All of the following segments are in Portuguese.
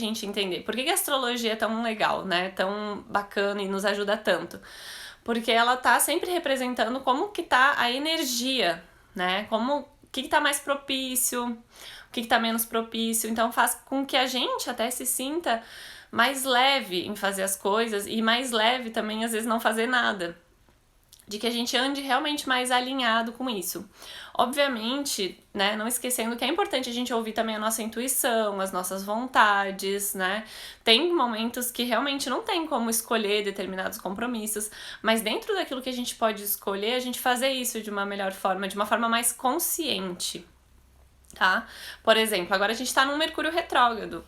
gente entender por que a astrologia é tão legal, né? Tão bacana e nos ajuda tanto. Porque ela tá sempre representando como que tá a energia, né? Como, o que tá mais propício, o que tá menos propício. Então faz com que a gente até se sinta mais leve em fazer as coisas e mais leve também, às vezes, não fazer nada. De que a gente ande realmente mais alinhado com isso. Obviamente, né, não esquecendo que é importante a gente ouvir também a nossa intuição, as nossas vontades, né? Tem momentos que realmente não tem como escolher determinados compromissos, mas dentro daquilo que a gente pode escolher, a gente fazer isso de uma melhor forma, de uma forma mais consciente, tá? Por exemplo, agora a gente tá num Mercúrio retrógrado.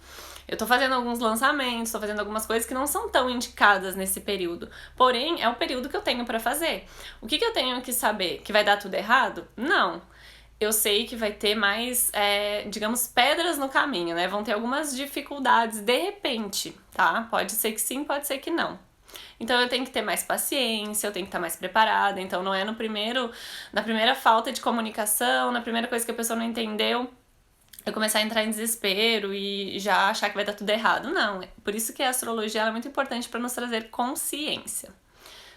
Eu tô fazendo alguns lançamentos, tô fazendo algumas coisas que não são tão indicadas nesse período. Porém, é o período que eu tenho pra fazer. O que eu tenho que saber? Que vai dar tudo errado? Não. Eu sei que vai ter mais, digamos, pedras no caminho, né? Vão ter algumas dificuldades de repente, tá? Pode ser que sim, pode ser que não. Então eu tenho que ter mais paciência, eu tenho que estar mais preparada. Então não é na primeira falta de comunicação, na primeira coisa que a pessoa não entendeu, eu começar a entrar em desespero e já achar que vai dar tudo errado. Não, por isso que a astrologia é muito importante para nos trazer consciência,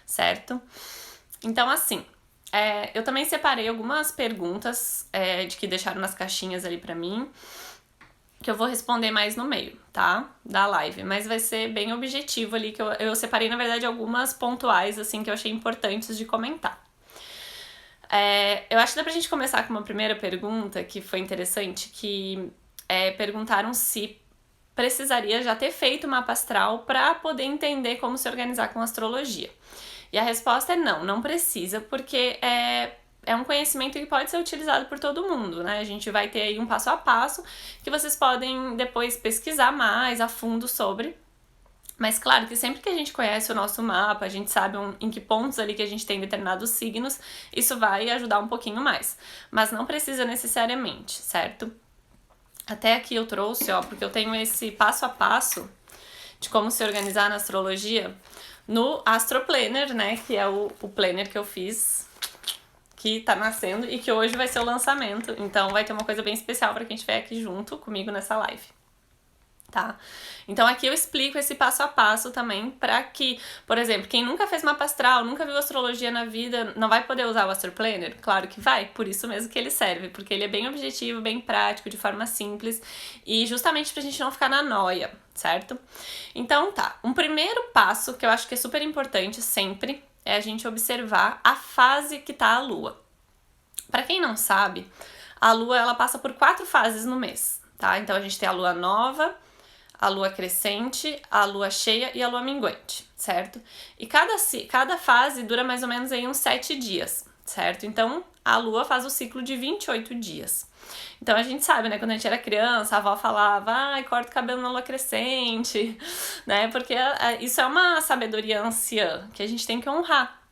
certo? Então, assim, eu também separei algumas perguntas de que deixaram nas caixinhas ali pra mim, que eu vou responder mais no meio, tá? Da live, mas vai ser bem objetivo ali, que eu separei, na verdade, algumas pontuais, assim, que eu achei importantes de comentar. Eu acho que dá pra gente começar com uma primeira pergunta que foi interessante, que perguntaram se precisaria já ter feito o mapa astral para poder entender como se organizar com astrologia. E a resposta é não, não precisa, porque é um conhecimento que pode ser utilizado por todo mundo, né? A gente vai ter aí um passo a passo que vocês podem depois pesquisar mais a fundo sobre. Mas claro que sempre que a gente conhece o nosso mapa, a gente sabe em que pontos ali que a gente tem determinados signos, isso vai ajudar um pouquinho mais. Mas não precisa necessariamente, certo? Até aqui eu trouxe, ó, porque eu tenho esse passo a passo de como se organizar na astrologia no Astro Planner, né? Que é o planner que eu fiz, que tá nascendo e que hoje vai ser o lançamento. Então vai ter uma coisa bem especial pra quem estiver aqui junto comigo nessa live. Tá? Então aqui eu explico esse passo a passo também pra que, por exemplo, quem nunca fez mapa astral, nunca viu astrologia na vida, não vai poder usar o Astro Planner? Claro que vai, por isso mesmo que ele serve, porque ele é bem objetivo, bem prático, de forma simples e justamente pra gente não ficar na noia, certo? Então tá, um primeiro passo que eu acho que é super importante sempre é a gente observar a fase que tá a Lua. Pra quem não sabe, a Lua ela passa por 4 fases no mês, tá? Então a gente tem a Lua nova, a lua crescente, a lua cheia e a lua minguante, certo? E cada fase dura mais ou menos aí uns 7 dias, certo? Então, a lua faz o ciclo de 28 dias. Então, a gente sabe, né? Quando a gente era criança, a avó falava, ai, corta o cabelo na lua crescente, né? Porque isso é uma sabedoria anciã que a gente tem que honrar.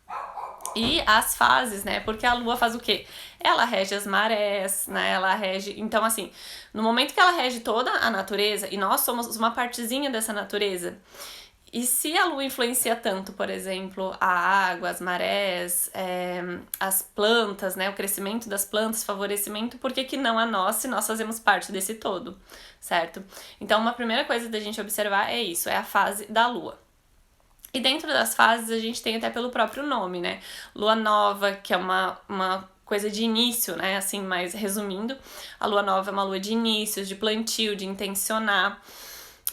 E as fases, né? Porque a lua faz o quê? Ela rege as marés, né? Ela rege... Então, assim, no momento que ela rege toda a natureza, e nós somos uma partezinha dessa natureza, e se a lua influencia tanto, por exemplo, a água, as marés, as plantas, né? O crescimento das plantas, favorecimento, por que não a nós, se nós fazemos parte desse todo, certo? Então, uma primeira coisa da gente observar é isso, é a fase da lua. E dentro das fases a gente tem até pelo próprio nome, né? Lua nova, que é uma coisa de início, né? Assim, mais resumindo, a lua nova é uma lua de inícios, de plantio, de intencionar,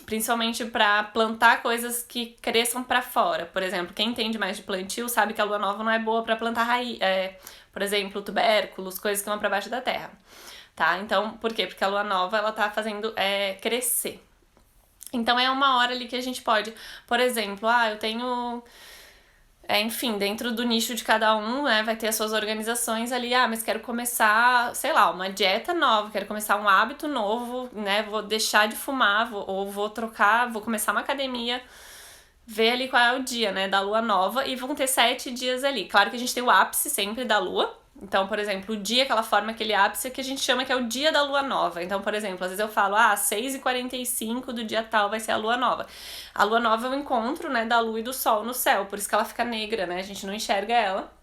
principalmente para plantar coisas que cresçam para fora. Por exemplo, quem entende mais de plantio sabe que a lua nova não é boa para plantar raiz, por exemplo, tubérculos, coisas que vão para baixo da terra, tá? Então, por quê? Porque a lua nova ela tá fazendo crescer. Então é uma hora ali que a gente pode, por exemplo, eu tenho, enfim, dentro do nicho de cada um, né, vai ter as suas organizações ali, mas quero começar, sei lá, uma dieta nova, quero começar um hábito novo, né, vou deixar de fumar, ou vou trocar, vou começar uma academia, ver ali qual é o dia, né, da lua nova, e vão ter 7 dias ali. Claro que a gente tem o ápice sempre da lua. Então, por exemplo, o dia que ela forma aquele ápice que a gente chama que é o dia da lua nova. Então, por exemplo, às vezes eu falo, 6h45 do dia tal vai ser a lua nova. A lua nova é o encontro, né, da lua e do sol no céu, por isso que ela fica negra, né, a gente não enxerga ela,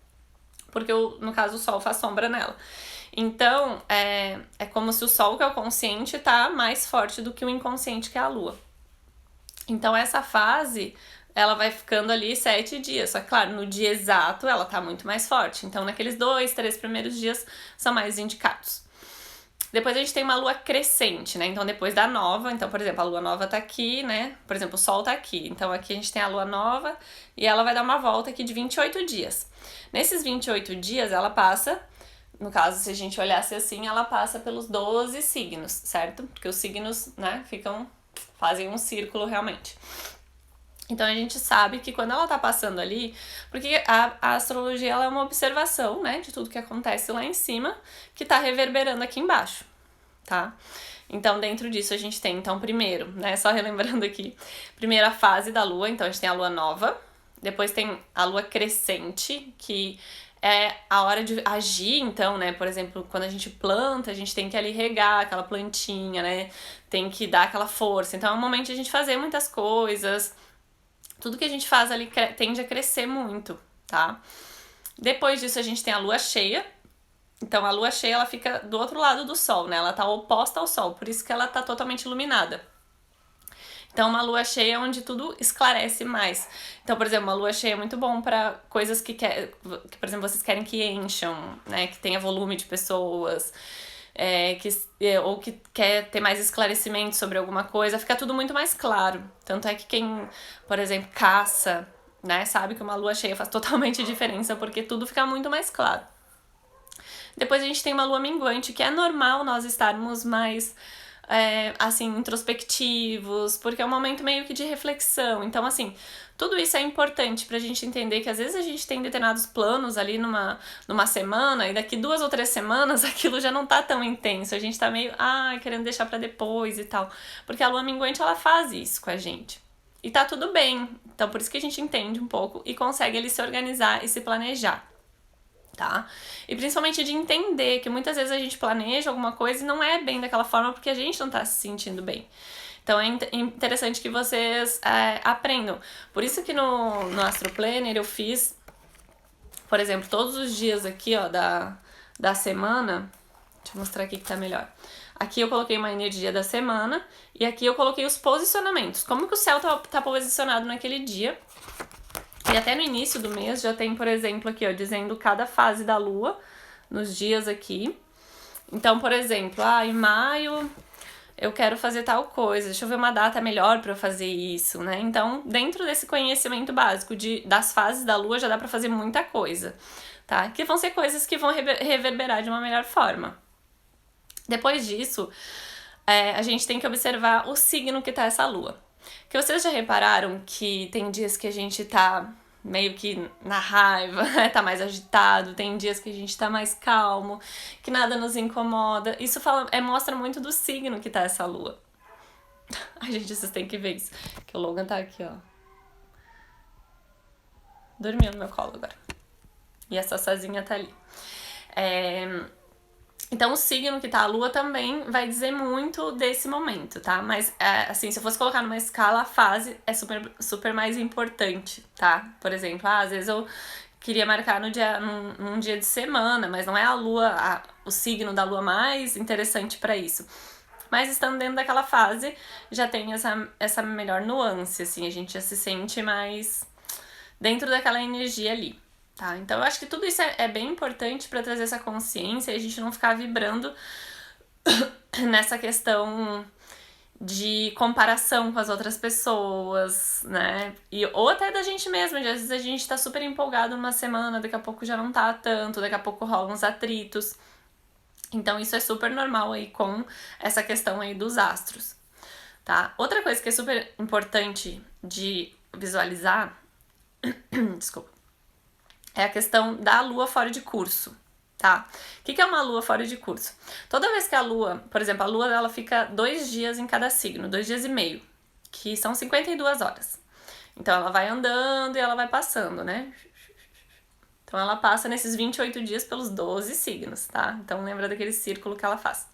porque no caso o sol faz sombra nela. Então, é como se o sol, que é o consciente, tá mais forte do que o inconsciente, que é a lua. Então essa fase, ela vai ficando ali 7 dias. Só que, claro, no dia exato ela tá muito mais forte. Então naqueles 2, 3 primeiros dias são mais indicados. Depois a gente tem uma lua crescente, né? Então depois da nova, então por exemplo, a lua nova tá aqui, né? Por exemplo, o sol tá aqui. Então aqui a gente tem a lua nova e ela vai dar uma volta aqui de 28 dias. Nesses 28 dias ela passa, no caso se a gente olhasse assim, ela passa pelos 12 signos, certo? Porque os signos, né, fazem um círculo realmente. Então a gente sabe que quando ela tá passando ali, porque a astrologia ela é uma observação, né, de tudo que acontece lá em cima, que tá reverberando aqui embaixo, tá? Então dentro disso a gente tem, então primeiro, né, só relembrando aqui, primeira fase da lua, então a gente tem a lua nova, depois tem a lua crescente, que é a hora de agir, então, né, por exemplo, quando a gente planta, a gente tem que ali regar aquela plantinha, né, tem que dar aquela força, então é um momento de a gente fazer muitas coisas. Tudo que a gente faz ali tende a crescer muito, tá? Depois disso a gente tem a lua cheia. Então a lua cheia ela fica do outro lado do sol, né? Ela tá oposta ao sol, por isso que ela tá totalmente iluminada. Então uma lua cheia é onde tudo esclarece mais. Então, por exemplo, uma lua cheia é muito bom para coisas que, por exemplo, vocês querem que encham, né? Que tenha volume de pessoas. Ou que quer ter mais esclarecimento sobre alguma coisa, fica tudo muito mais claro. Tanto é que quem, por exemplo, caça, né, sabe que uma lua cheia faz totalmente diferença, porque tudo fica muito mais claro. Depois a gente tem uma lua minguante, que é normal nós estarmos mais, assim, introspectivos, porque é um momento meio que de reflexão. Então, assim, tudo isso é importante pra gente entender que às vezes a gente tem determinados planos ali numa semana e daqui 2 ou 3 semanas aquilo já não tá tão intenso. A gente tá meio, querendo deixar pra depois e tal. Porque a lua minguante, ela faz isso com a gente. E tá tudo bem. Então, por isso que a gente entende um pouco e consegue ali se organizar e se planejar. Tá? E principalmente de entender que muitas vezes a gente planeja alguma coisa e não é bem daquela forma porque a gente não tá se sentindo bem. Então é interessante que vocês aprendam. Por isso que no Astro Planner eu fiz, por exemplo, todos os dias aqui, ó, da semana. Deixa eu mostrar aqui que tá melhor. Aqui eu coloquei uma energia da semana e aqui eu coloquei os posicionamentos. Como que o céu tá posicionado naquele dia. E até no início do mês já tem, por exemplo, aqui, ó, dizendo cada fase da lua nos dias aqui. Então, por exemplo, em maio eu quero fazer tal coisa, deixa eu ver uma data melhor pra eu fazer isso, né? Então, dentro desse conhecimento básico das fases da lua já dá pra fazer muita coisa, tá? Que vão ser coisas que vão reverberar de uma melhor forma. Depois disso, a gente tem que observar o signo que tá essa lua. Que vocês já repararam que tem dias que a gente tá meio que na raiva, tá mais agitado, tem dias que a gente tá mais calmo, que nada nos incomoda. Isso mostra muito do signo que tá essa lua. Ai, gente, vocês têm que ver isso. Que o Logan tá aqui, ó. Dormiu no meu colo agora. E essa Sazinha tá ali. Então, o signo que tá a lua também vai dizer muito desse momento, tá? Mas, assim, se eu fosse colocar numa escala, a fase é super, super mais importante, tá? Por exemplo, às vezes eu queria marcar num dia de semana, mas não é a lua, o signo da lua mais interessante pra isso. Mas estando dentro daquela fase, já tem essa melhor nuance, assim, a gente já se sente mais dentro daquela energia ali. Tá, então eu acho que tudo isso é bem importante para trazer essa consciência e a gente não ficar vibrando nessa questão de comparação com as outras pessoas, né? Ou até da gente mesma, às vezes a gente tá super empolgado numa semana, daqui a pouco já não tá tanto, daqui a pouco rolam uns atritos. Então isso é super normal aí com essa questão aí dos astros, tá? Outra coisa que é super importante de visualizar, desculpa, é a questão da lua fora de curso, tá? O que é uma lua fora de curso? Toda vez que a lua, por exemplo, a lua ela fica 2 dias em cada signo, 2 dias e meio, que são 52 horas. Então ela vai andando e ela vai passando, né? Então ela passa nesses 28 dias pelos 12 signos, tá? Então lembra daquele círculo que ela faz.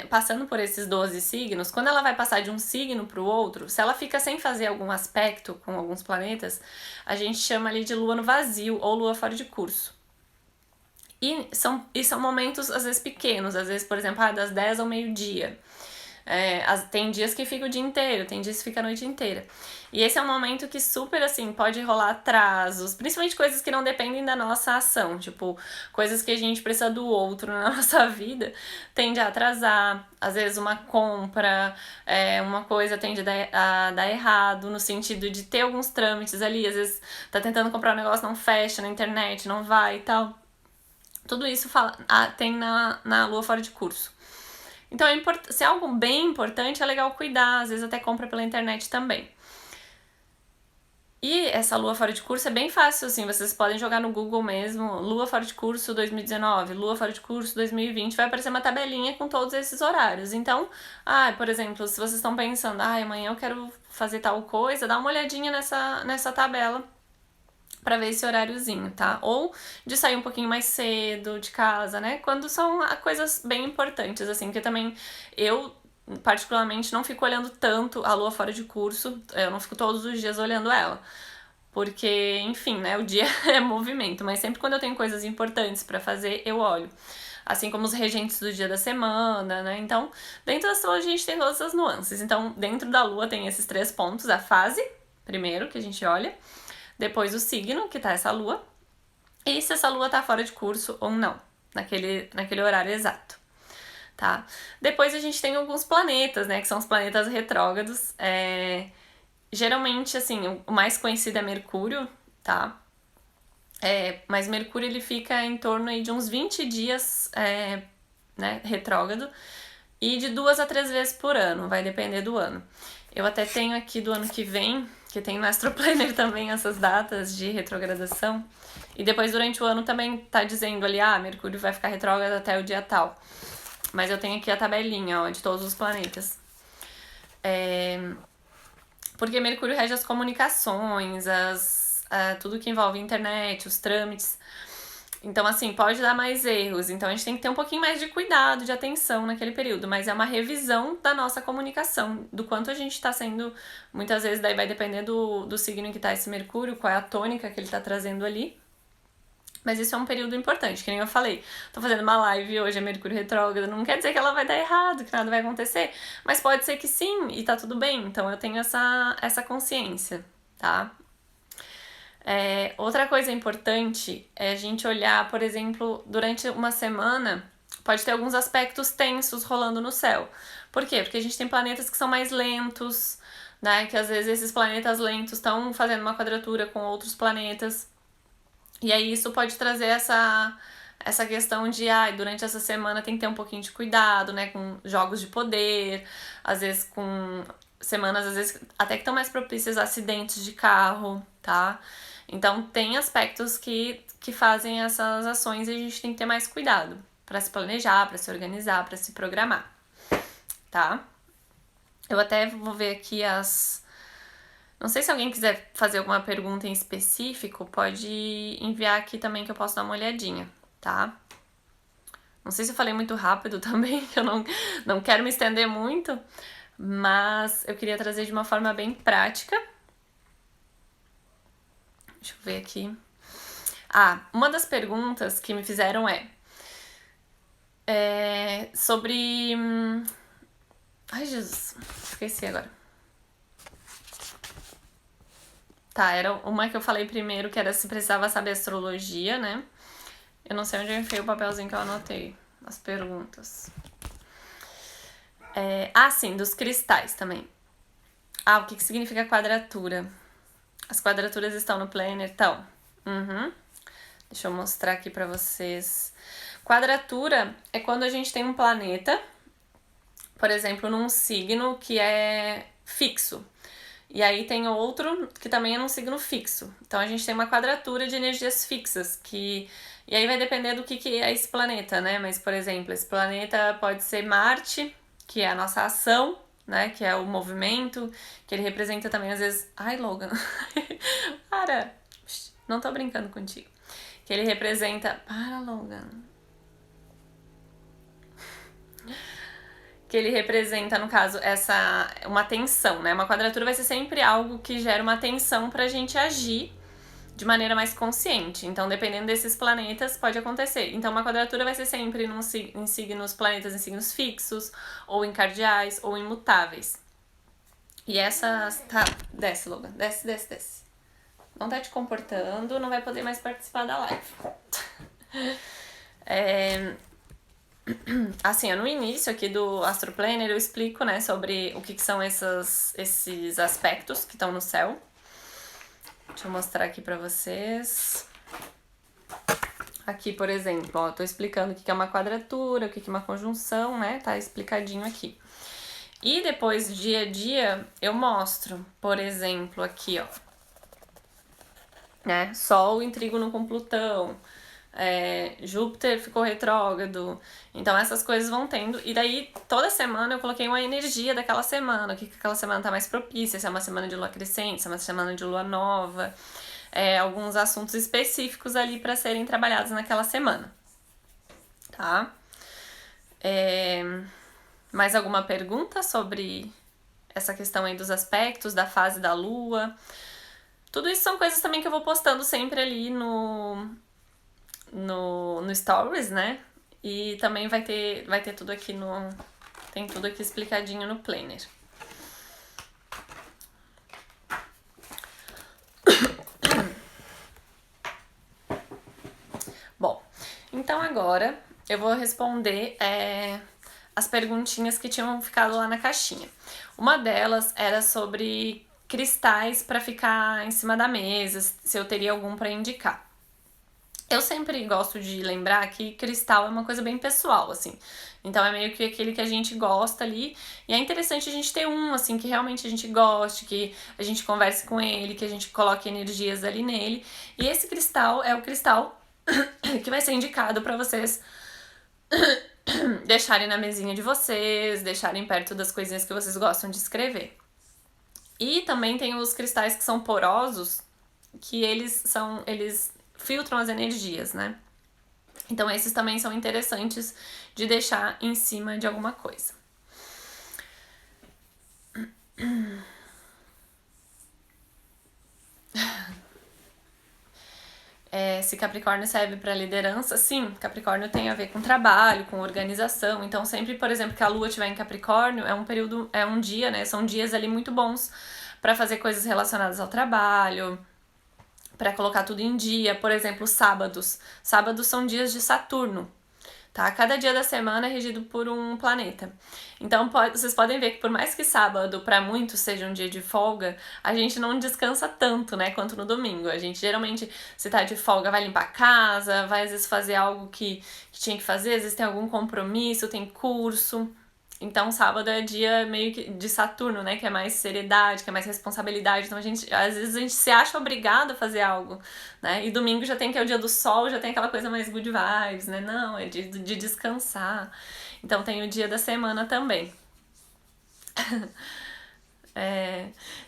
Passando por esses 12 signos, quando ela vai passar de um signo para o outro, se ela fica sem fazer algum aspecto com alguns planetas, a gente chama ali de lua no vazio ou lua fora de curso. E são momentos, às vezes, pequenos, às vezes, por exemplo, das 10 ao meio-dia. Tem dias que fica o dia inteiro, tem dias que fica a noite inteira. E esse é um momento que super, assim, pode rolar atrasos, principalmente coisas que não dependem da nossa ação, tipo, coisas que a gente precisa do outro na nossa vida, tende a atrasar, às vezes uma compra, uma coisa tende a dar errado, no sentido de ter alguns trâmites ali, às vezes tá tentando comprar um negócio, não fecha na internet, não vai e tal. Tudo isso tem na lua fora de curso. Então, se é algo bem importante, é legal cuidar, às vezes até compra pela internet também. E essa lua fora de curso é bem fácil, assim, vocês podem jogar no Google mesmo, lua fora de curso 2019, lua fora de curso 2020, vai aparecer uma tabelinha com todos esses horários. Então, por exemplo, se vocês estão pensando, amanhã eu quero fazer tal coisa, dá uma olhadinha nessa tabela pra ver esse horáriozinho, tá? Ou de sair um pouquinho mais cedo de casa, né? Quando são coisas bem importantes, assim, porque também eu particularmente não fico olhando tanto a lua fora de curso, eu não fico todos os dias olhando ela. Porque, enfim, né, o dia é movimento, mas sempre quando eu tenho coisas importantes pra fazer, eu olho. Assim como os regentes do dia da semana, né? Então, dentro da astrologia a gente tem todas as nuances. Então, dentro da lua tem esses 3 pontos, a fase, primeiro, que a gente olha, depois o signo, que tá essa lua, e se essa lua tá fora de curso ou não, naquele horário exato, tá? Depois a gente tem alguns planetas, né, que são os planetas retrógrados. Geralmente, assim, o mais conhecido é Mercúrio, tá? Mas Mercúrio, ele fica em torno aí de uns 20 dias, né, retrógrado, e de 2 a 3 vezes por ano, vai depender do ano. Eu até tenho aqui do ano que vem, que tem no Astro Planner também essas datas de retrogradação. E depois durante o ano também tá dizendo ali, Mercúrio vai ficar retrógrado até o dia tal. Mas eu tenho aqui a tabelinha, de todos os planetas. Porque Mercúrio rege as comunicações, tudo que envolve internet, os trâmites. Então, assim, pode dar mais erros. Então, a gente tem que ter um pouquinho mais de cuidado, de atenção naquele período. Mas é uma revisão da nossa comunicação, do quanto a gente tá sendo... Muitas vezes, daí vai depender do signo em que tá esse Mercúrio, qual é a tônica que ele tá trazendo ali. Mas isso é um período importante, que nem eu falei. Tô fazendo uma live hoje, é Mercúrio retrógrado. Não quer dizer que ela vai dar errado, que nada vai acontecer. Mas pode ser que sim, e tá tudo bem. Então, eu tenho essa consciência, tá? Outra coisa importante é a gente olhar, por exemplo, durante uma semana, pode ter alguns aspectos tensos rolando no céu. Por quê? Porque a gente tem planetas que são mais lentos, né? Que às vezes esses planetas lentos estão fazendo uma quadratura com outros planetas. E aí isso pode trazer essa questão de, durante essa semana tem que ter um pouquinho de cuidado, né? Com jogos de poder, às vezes com semanas, às vezes até que estão mais propícias a acidentes de carro, tá? Então, tem aspectos que fazem essas ações e a gente tem que ter mais cuidado pra se planejar, pra se organizar, pra se programar, tá? Eu até vou ver aqui Não sei se alguém quiser fazer alguma pergunta em específico, pode enviar aqui também que eu posso dar uma olhadinha, tá? Não sei se eu falei muito rápido também, que eu não quero me estender muito, mas eu queria trazer de uma forma bem prática. Deixa eu ver aqui. Uma das perguntas que me fizeram sobre... Ai, Jesus, esqueci agora. Tá, era uma que eu falei primeiro, que era se precisava saber astrologia, né? Eu não sei onde eu enfiei o papelzinho que eu anotei, as perguntas. Sim, dos cristais também. O que significa quadratura? As quadraturas estão no planner? Então, deixa eu mostrar aqui pra vocês. Quadratura é quando a gente tem um planeta, por exemplo, num signo que é fixo. E aí tem outro que também é num signo fixo. Então a gente tem uma quadratura de energias fixas, e aí vai depender do que é esse planeta, né? Mas, por exemplo, esse planeta pode ser Marte, que é a nossa ação, né? Que é o movimento, que ele representa também às vezes... Ai, Logan, para! Não tô brincando contigo. Que ele representa... Para, Logan. Que ele representa, no caso, uma tensão, né? Uma quadratura vai ser sempre algo que gera uma tensão pra gente agir de maneira mais consciente. Então, dependendo desses planetas, pode acontecer. Então, uma quadratura vai ser sempre em signos, planetas em signos fixos, ou em cardeais, ou imutáveis. E essas... Tá, desce, Logan. Desce. Não tá te comportando, não vai poder mais participar da live. Assim, no início aqui do Astro Planner eu explico, né, sobre o que são esses aspectos que estão no céu. Deixa eu mostrar aqui pra vocês. Aqui, por exemplo, ó, tô explicando o que é uma quadratura, o que é uma conjunção, né, tá explicadinho aqui. E depois, dia a dia, eu mostro, por exemplo, aqui, ó, né, Sol em trígono com Plutão, Júpiter ficou retrógrado, então essas coisas vão tendo, e daí toda semana eu coloquei uma energia daquela semana, o que aquela semana tá mais propícia, se é uma semana de lua crescente, se é uma semana de lua nova, alguns assuntos específicos ali para serem trabalhados naquela semana, tá? Mais alguma pergunta sobre essa questão aí dos aspectos, da fase da lua? Tudo isso são coisas também que eu vou postando sempre ali no Stories, né? E também vai ter tudo aqui tem tudo aqui explicadinho no Planner. Bom, então agora eu vou responder as perguntinhas que tinham ficado lá na caixinha. Uma delas era sobre cristais para ficar em cima da mesa, se eu teria algum para indicar. Eu sempre gosto de lembrar que cristal é uma coisa bem pessoal, assim. Então é meio que aquele que a gente gosta ali. E é interessante a gente ter um, assim, que realmente a gente goste, que a gente converse com ele, que a gente coloque energias ali nele. E esse cristal é o cristal que vai ser indicado para vocês deixarem na mesinha de vocês, deixarem perto das coisinhas que vocês gostam de escrever. E também tem os cristais que são porosos, que eles filtram as energias, né? Então esses também são interessantes de deixar em cima de alguma coisa. Se Capricórnio serve para liderança, sim, Capricórnio tem a ver com trabalho, com organização. Então sempre, por exemplo, que a Lua estiver em Capricórnio, é um dia, né? São dias ali muito bons para fazer coisas relacionadas ao trabalho, para colocar tudo em dia. Por exemplo, sábados. Sábados são dias de Saturno, tá? Cada dia da semana é regido por um planeta. Então, vocês podem ver que por mais que sábado, para muitos, seja um dia de folga, a gente não descansa tanto, né, quanto no domingo. A gente, geralmente, se tá de folga, vai limpar a casa, vai, às vezes, fazer algo que tinha que fazer, às vezes tem algum compromisso, tem curso. Então, sábado é dia meio que de Saturno, né? Que é mais seriedade, que é mais responsabilidade. Então, às vezes a gente se acha obrigado a fazer algo, né? E domingo já tem que é o dia do sol, já tem aquela coisa mais good vibes, né? Não, é de descansar. Então, tem o dia da semana também.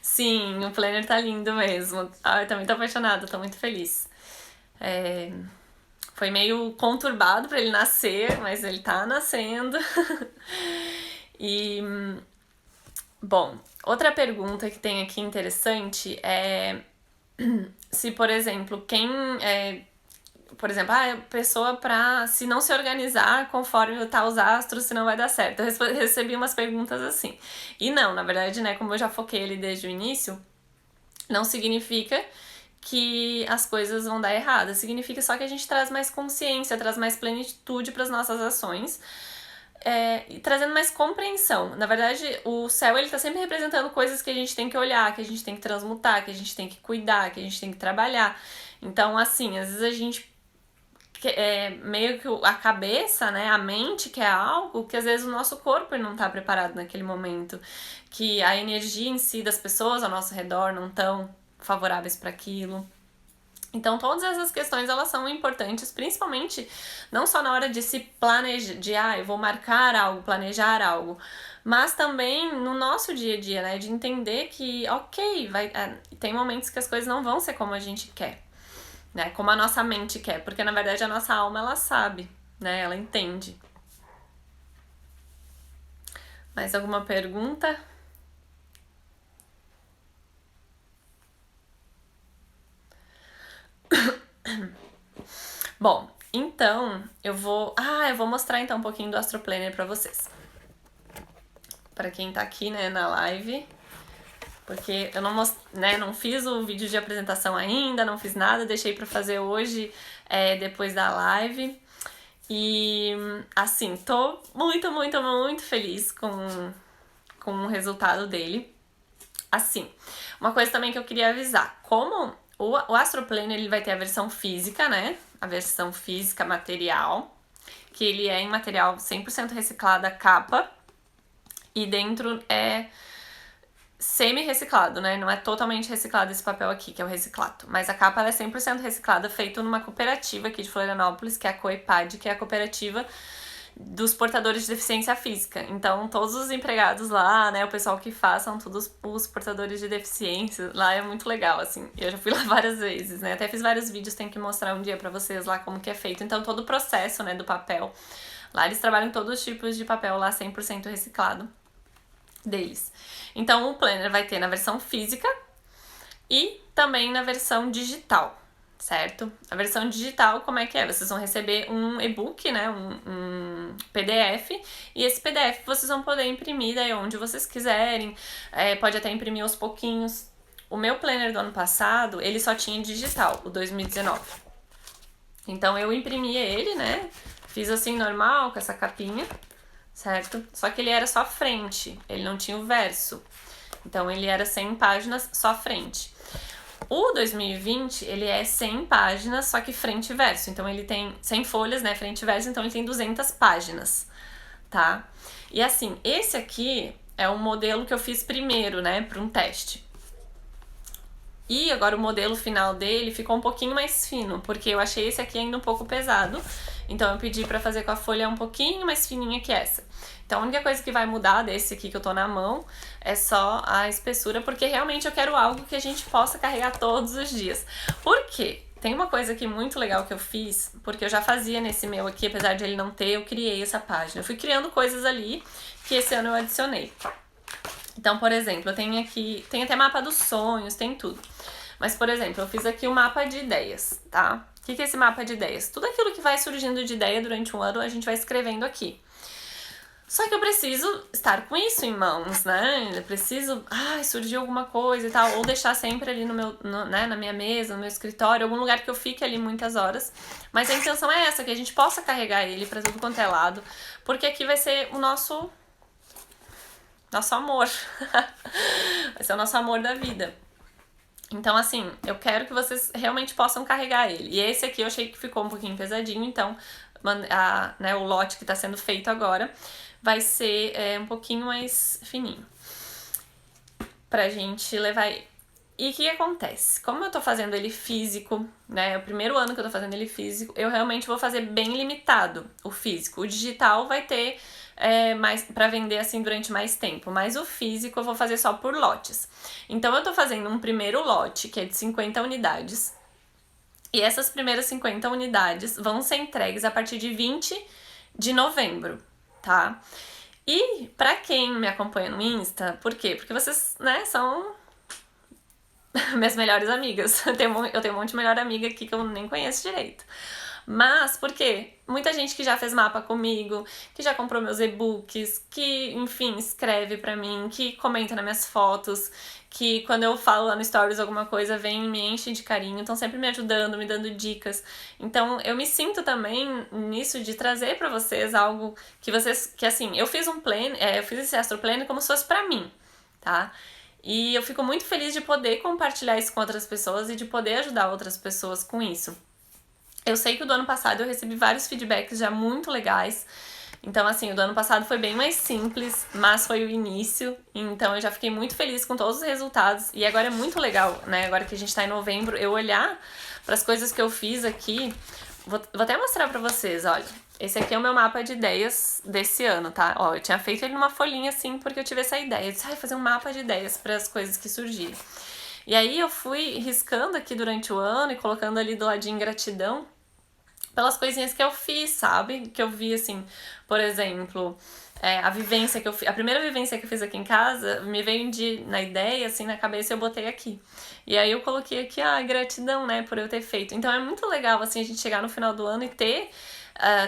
Sim, o planner tá lindo mesmo. Eu também tô apaixonada, tô muito feliz. Foi meio conturbado pra ele nascer, mas ele tá nascendo. E, bom, outra pergunta que tem aqui interessante é se, por exemplo, a pessoa se não se organizar conforme tá os astros, se não vai dar certo. Eu recebi umas perguntas assim. E não, na verdade, né, como eu já foquei ele desde o início, não significa que as coisas vão dar errado. Significa só que a gente traz mais consciência, traz mais plenitude para as nossas ações. E trazendo mais compreensão. Na verdade, o céu ele tá sempre representando coisas que a gente tem que olhar, que a gente tem que transmutar, que a gente tem que cuidar, que a gente tem que trabalhar. Então, assim, às vezes a gente meio que a cabeça, né, a mente quer algo que às vezes o nosso corpo não tá preparado naquele momento, que a energia em si das pessoas ao nosso redor não estão favoráveis para aquilo. Então, todas essas questões, elas são importantes, principalmente, não só na hora de se planejar, eu vou marcar algo, planejar algo, mas também no nosso dia a dia, né, de entender que, ok, tem momentos que as coisas não vão ser como a gente quer, né, como a nossa mente quer, porque, na verdade, a nossa alma, ela sabe, né, ela entende. Mais alguma pergunta? Bom, então eu vou mostrar então um pouquinho do Astro Planner pra vocês. Pra quem tá aqui, né, na live, porque eu não fiz o vídeo de apresentação ainda, não fiz nada, deixei pra fazer hoje, depois da live. E, assim, tô muito, muito, muito feliz com o resultado dele. Assim, uma coisa também que eu queria avisar, como o Astro Planner, ele vai ter a versão física, né? A versão física material, que ele é em material 100% reciclado a capa, e dentro é semi-reciclado, né? Não é totalmente reciclado esse papel aqui, que é o reciclado. Mas a capa ela é 100% reciclada, feito numa cooperativa aqui de Florianópolis, que é a Coepad, que é a cooperativa dos portadores de deficiência física. Então, todos os empregados lá, né, o pessoal que faz, são todos os portadores de deficiência. Lá é muito legal, assim. Eu já fui lá várias vezes, né? Até fiz vários vídeos, tenho que mostrar um dia pra vocês lá como que é feito. Então, todo o processo, né, do papel. Lá eles trabalham todos os tipos de papel lá 100% reciclado deles. Então, o planner vai ter na versão física e também na versão digital, certo? A versão digital, como é que é? Vocês vão receber um e-book, né, um PDF, e esse PDF vocês vão poder imprimir daí onde vocês quiserem, pode até imprimir aos pouquinhos. O meu planner do ano passado, ele só tinha digital, o 2019. Então eu imprimi ele, né, fiz assim normal, com essa capinha, certo? Só que ele era só frente, ele não tinha o verso. Então ele era 100 páginas só frente. O 2020, ele é 100 páginas, só que frente e verso. Então ele tem 100 folhas, né, frente e verso, então ele tem 200 páginas, tá? E assim, esse aqui é o modelo que eu fiz primeiro, né, para um teste. E agora o modelo final dele ficou um pouquinho mais fino, porque eu achei esse aqui ainda um pouco pesado. Então eu pedi pra fazer com a folha um pouquinho mais fininha que essa. Então a única coisa que vai mudar desse aqui que eu tô na mão é só a espessura, porque realmente eu quero algo que a gente possa carregar todos os dias. Por quê? Tem uma coisa aqui muito legal que eu fiz, porque eu já fazia nesse meu aqui, apesar de ele não ter, eu criei essa página. Eu fui criando coisas ali que esse ano eu adicionei. Então, por exemplo, eu tenho aqui, tem até mapa dos sonhos, tem tudo. Mas, por exemplo, eu fiz aqui um mapa de ideias, tá? O que é esse mapa de ideias? Tudo aquilo que vai surgindo de ideia durante um ano, a gente vai escrevendo aqui. Só que eu preciso estar com isso em mãos, né? Eu preciso, surgiu alguma coisa e tal, ou deixar sempre ali na minha mesa, no meu escritório, algum lugar que eu fique ali muitas horas. Mas a intenção é essa, que a gente possa carregar ele pra tudo quanto é lado, porque aqui vai ser o nosso amor. Vai ser o nosso amor da vida. Então, assim, eu quero que vocês realmente possam carregar ele. E esse aqui eu achei que ficou um pouquinho pesadinho, então o lote que tá sendo feito agora vai ser um pouquinho mais fininho pra gente levar ele. E o que acontece? Como eu tô fazendo ele físico, né, é o primeiro ano que eu tô fazendo ele físico, eu realmente vou fazer bem limitado o físico. O digital vai ter mais pra vender assim durante mais tempo, mas o físico eu vou fazer só por lotes. Então eu tô fazendo um primeiro lote, que é de 50 unidades, e essas primeiras 50 unidades vão ser entregues a partir de 20 de novembro, tá? E pra quem me acompanha no Insta, por quê? Porque vocês, né, são minhas melhores amigas. Eu tenho um monte de melhor amiga aqui que eu nem conheço direito. Mas, por quê? Muita gente que já fez mapa comigo, que já comprou meus e-books, que, enfim, escreve pra mim, que comenta nas minhas fotos, que quando eu falo lá no Stories alguma coisa, vem e me enche de carinho, estão sempre me ajudando, me dando dicas. Então, eu me sinto também nisso de trazer pra vocês algo que assim, eu fiz eu fiz esse Astro Planner como se fosse pra mim, tá? E eu fico muito feliz de poder compartilhar isso com outras pessoas e de poder ajudar outras pessoas com isso. Eu sei que o do ano passado eu recebi vários feedbacks já muito legais. Então, assim, o do ano passado foi bem mais simples, mas foi o início. Então, eu já fiquei muito feliz com todos os resultados. E agora é muito legal, né? Agora que a gente tá em novembro, eu olhar para as coisas que eu fiz aqui. Vou até mostrar pra vocês, olha. Esse aqui é o meu mapa de ideias desse ano, tá? Ó, eu tinha feito ele numa folhinha assim, porque eu tive essa ideia. Eu disse, fazer um mapa de ideias para as coisas que surgirem. E aí eu fui riscando aqui durante o ano e colocando ali do ladinho gratidão pelas coisinhas que eu fiz, sabe? Que eu vi, assim, por exemplo, a vivência que eu fiz, a primeira vivência que eu fiz aqui em casa, me veio na ideia, assim, na cabeça, e eu botei aqui. E aí eu coloquei aqui, gratidão, né, por eu ter feito. Então é muito legal, assim, a gente chegar no final do ano e ter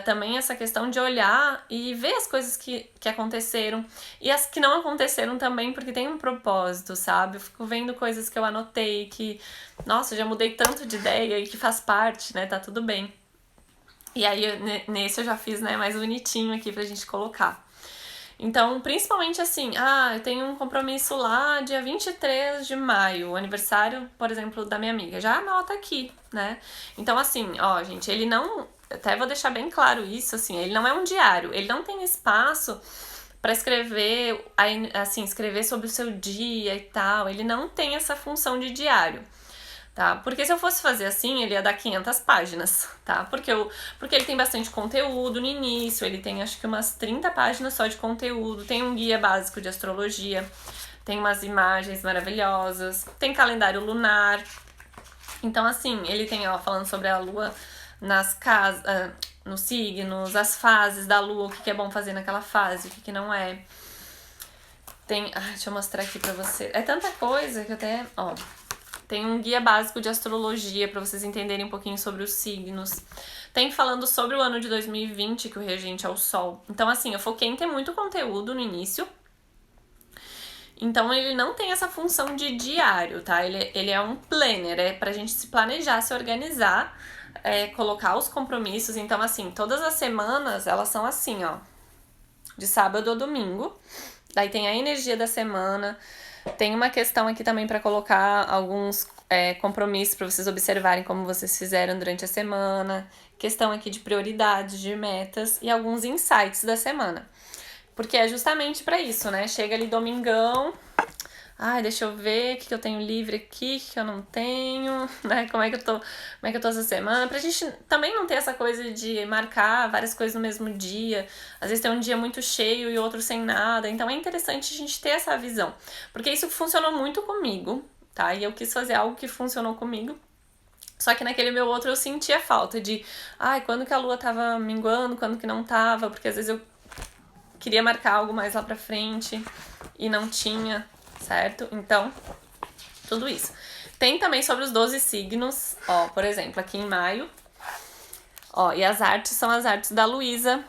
também essa questão de olhar e ver as coisas que aconteceram e as que não aconteceram também, porque tem um propósito, sabe? Eu fico vendo coisas que eu anotei, que, nossa, já mudei tanto de ideia e que faz parte, né, tá tudo bem. E aí, nesse eu já fiz, né, mais bonitinho aqui pra gente colocar. Então, principalmente assim, eu tenho um compromisso lá dia 23 de maio, o aniversário, por exemplo, da minha amiga. Já anota aqui, né? Então, assim, gente, ele não... Até vou deixar bem claro isso, assim, ele não é um diário, ele não tem espaço pra escrever, assim, escrever sobre o seu dia e tal, ele não tem essa função de diário. Tá? Porque se eu fosse fazer assim, ele ia dar 500 páginas, tá? Porque ele tem bastante conteúdo no início, ele tem acho que umas 30 páginas só de conteúdo, tem um guia básico de astrologia, tem umas imagens maravilhosas, tem calendário lunar. Então, assim, ele tem, falando sobre a lua nas casas, nos signos, as fases da lua, o que é bom fazer naquela fase, o que não é. Tem, deixa eu mostrar aqui pra você. É tanta coisa que até, tem um guia básico de astrologia para vocês entenderem um pouquinho sobre os signos. Tem falando sobre o ano de 2020, que o regente é o Sol. Então, assim, eu foquei em ter muito conteúdo no início. Então, ele não tem essa função de diário, tá? Ele é um planner, é pra gente se planejar, se organizar, colocar os compromissos. Então, assim, todas as semanas, elas são assim, de sábado a domingo. Daí tem a energia da semana. Tem uma questão aqui também para colocar alguns compromissos para vocês observarem como vocês fizeram durante a semana. Questão aqui de prioridades, de metas e alguns insights da semana. Porque é justamente para isso, né? Chega ali domingão. Deixa eu ver o que eu tenho livre aqui, o que eu não tenho, né? Como é que eu tô essa semana? Pra gente também não ter essa coisa de marcar várias coisas no mesmo dia. Às vezes tem um dia muito cheio e outro sem nada. Então é interessante a gente ter essa visão. Porque isso funcionou muito comigo, tá? E eu quis fazer algo que funcionou comigo. Só que naquele meu outro eu sentia falta de... quando que a lua tava minguando, quando que não tava. Porque às vezes eu queria marcar algo mais lá pra frente e não tinha... Certo? Então, tudo isso. Tem também sobre os 12 signos, por exemplo, aqui em maio. E as artes são as artes da Luísa,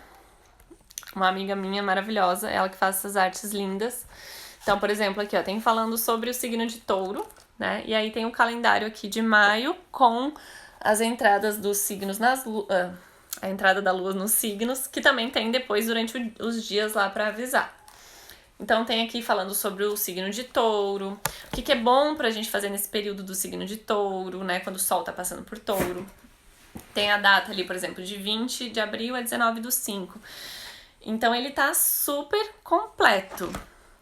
uma amiga minha maravilhosa, ela que faz essas artes lindas. Então, por exemplo, aqui, tem falando sobre o signo de Touro, né? E aí tem o calendário aqui de maio com as entradas dos signos a entrada da lua nos signos, que também tem depois durante os dias lá pra avisar. Então tem aqui falando sobre o signo de Touro, o que é bom pra gente fazer nesse período do signo de Touro, né, quando o Sol tá passando por Touro. Tem a data ali, por exemplo, de 20 de abril a 19/5. Então ele tá super completo,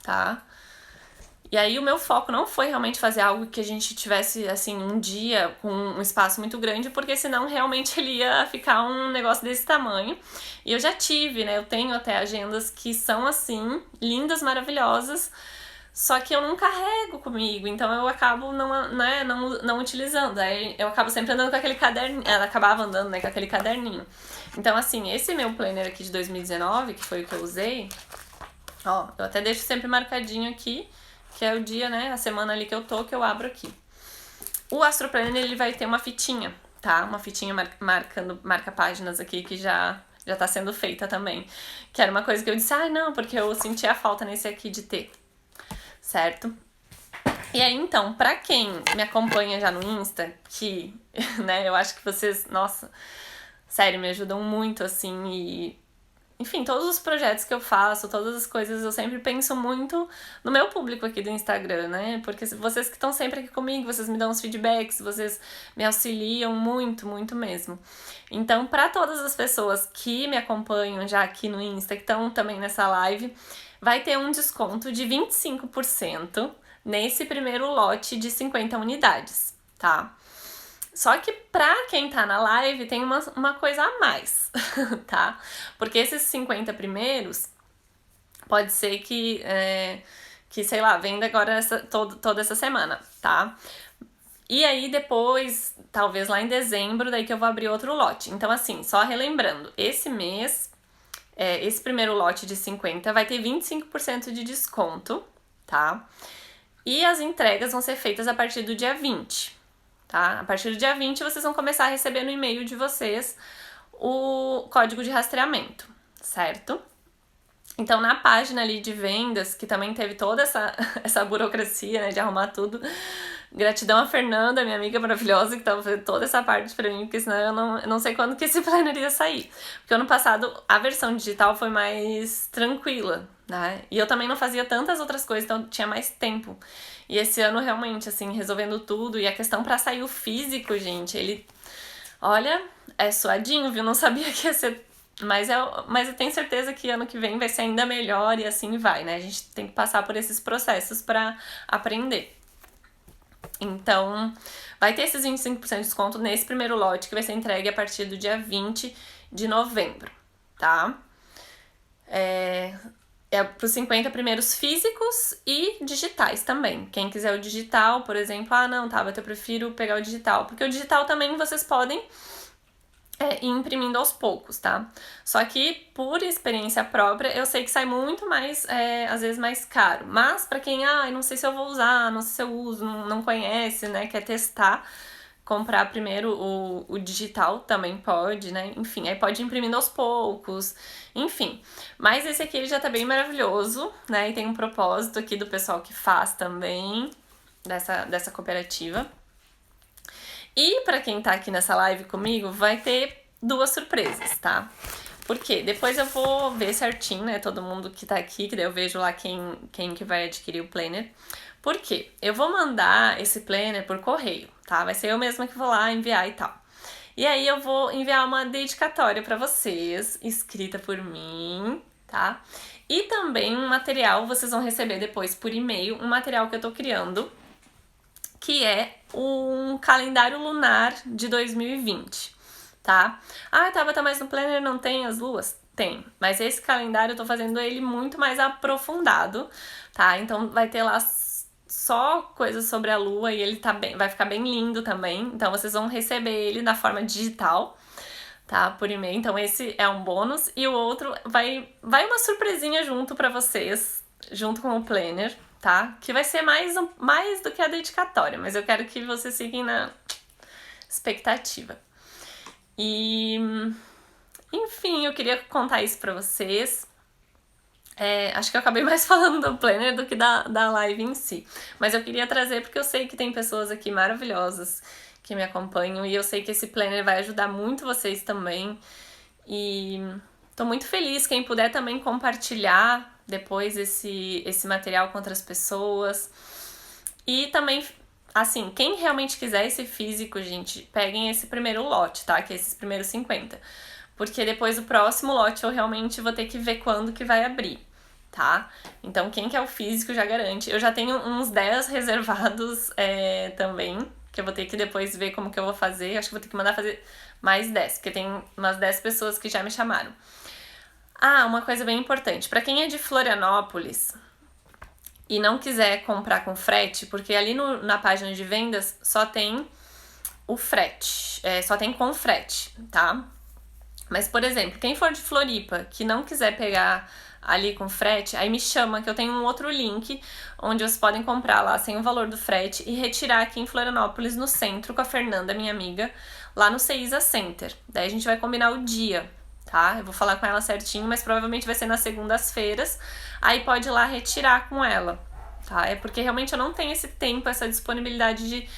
tá? E aí o meu foco não foi realmente fazer algo que a gente tivesse, assim, um dia com um espaço muito grande, porque senão realmente ele ia ficar um negócio desse tamanho. E eu já tive, né, eu tenho até agendas que são assim, lindas, maravilhosas, só que eu não carrego comigo, então eu acabo não utilizando. Aí eu acabo sempre andando com aquele caderninho, ela acabava andando, né, com aquele caderninho. Então, assim, esse meu planner aqui de 2019, que foi o que eu usei, eu até deixo sempre marcadinho aqui, que é o dia, né, a semana ali que eu abro aqui. O Astro Planner, ele vai ter uma fitinha, tá? Uma fitinha marca páginas aqui, que já tá sendo feita também. Que era uma coisa que eu disse, não, porque eu senti a falta nesse aqui de ter, certo? E aí, então, pra quem me acompanha já no Insta, que, né, eu acho que vocês, nossa, sério, me ajudam muito, assim, e... Enfim, todos os projetos que eu faço, todas as coisas, eu sempre penso muito no meu público aqui do Instagram, né? Porque vocês que estão sempre aqui comigo, vocês me dão os feedbacks, vocês me auxiliam muito, muito mesmo. Então, para todas as pessoas que me acompanham já aqui no Insta, que estão também nessa live, vai ter um desconto de 25% nesse primeiro lote de 50 unidades, tá? Só que pra quem tá na live tem uma coisa a mais, tá? Porque esses 50 primeiros, pode ser que sei lá, venda agora toda essa semana, tá? E aí depois, talvez lá em dezembro, daí que eu vou abrir outro lote. Então assim, só relembrando, esse mês esse primeiro lote de 50 vai ter 25% de desconto, tá? E as entregas vão ser feitas a partir do dia 20, tá? A partir do dia 20 vocês vão começar a receber no e-mail de vocês o código de rastreamento, certo? Então, na página ali de vendas, que também teve toda essa burocracia, né, de arrumar tudo, gratidão a Fernanda, minha amiga maravilhosa, que tava fazendo toda essa parte pra mim, porque senão eu não sei quando que esse planner ia sair. Porque ano passado a versão digital foi mais tranquila, né? E eu também não fazia tantas outras coisas, então tinha mais tempo. E esse ano, realmente, assim, resolvendo tudo. E a questão pra sair o físico, gente, ele... Olha, é suadinho, viu? Não sabia que ia ser... Mas eu tenho certeza que ano que vem vai ser ainda melhor e assim vai, né? A gente tem que passar por esses processos pra aprender. Então, vai ter esses 25% de desconto nesse primeiro lote, que vai ser entregue a partir do dia 20 de novembro, tá? É para os 50 primeiros físicos e digitais também. Quem quiser o digital, por exemplo, não, Tabata, eu prefiro pegar o digital. Porque o digital também vocês podem ir imprimindo aos poucos, tá? Só que, por experiência própria, eu sei que sai muito mais, às vezes, mais caro. Mas, pra quem, não sei se eu vou usar, não sei se eu uso, não conhece, né, quer testar, comprar primeiro o digital também pode, né? Enfim, aí pode ir imprimindo aos poucos, enfim. Mas esse aqui, ele já tá bem maravilhoso, né? E tem um propósito aqui do pessoal que faz também, dessa cooperativa. E pra quem tá aqui nessa live comigo, vai ter 2 surpresas, tá? Porque depois eu vou ver certinho, né, todo mundo que tá aqui, que daí eu vejo lá quem que vai adquirir o planner. Por quê? Eu vou mandar esse planner por correio, tá? Vai ser eu mesma que vou lá enviar e tal. E aí eu vou enviar uma dedicatória pra vocês, escrita por mim, tá? E também um material, vocês vão receber depois por e-mail, um material que eu tô criando, que é um calendário lunar de 2020, tá? Tabata, mas no planner não tem as luas? Tem, mas esse calendário eu tô fazendo ele muito mais aprofundado, tá? Então vai ter lá só coisas sobre a lua e ele vai ficar bem lindo também. Então vocês vão receber ele na forma digital, tá? Por e-mail. Então esse é um bônus e o outro vai uma surpresinha junto pra vocês, junto com o planner, tá? Que vai ser mais do que a dedicatória, mas eu quero que vocês fiquem na expectativa. E, enfim, eu queria contar isso pra vocês. Acho que eu acabei mais falando do planner do que da live em si. Mas eu queria trazer porque eu sei que tem pessoas aqui maravilhosas que me acompanham e eu sei que esse planner vai ajudar muito vocês também. E tô muito feliz. Quem puder também compartilhar depois esse material com outras pessoas. E também, assim, quem realmente quiser esse físico, gente, peguem esse primeiro lote, tá? Que é esses primeiros 50. Porque depois o próximo lote eu realmente vou ter que ver quando que vai abrir, tá? Então quem quer o físico já garante. Eu já tenho uns 10 reservados também, que eu vou ter que depois ver como que eu vou fazer. Acho que vou ter que mandar fazer mais 10, porque tem umas 10 pessoas que já me chamaram. Uma coisa bem importante. Pra quem é de Florianópolis e não quiser comprar com frete, porque ali na página de vendas só tem o frete, só tem com frete, tá? Mas, por exemplo, quem for de Floripa, que não quiser pegar ali com frete, aí me chama que eu tenho um outro link onde vocês podem comprar lá sem o valor do frete e retirar aqui em Florianópolis, no centro, com a Fernanda, minha amiga, lá no Ceisa Center. Daí a gente vai combinar o dia, tá? Eu vou falar com ela certinho, mas provavelmente vai ser nas segundas-feiras. Aí pode ir lá retirar com ela, tá? É porque realmente eu não tenho esse tempo, essa disponibilidade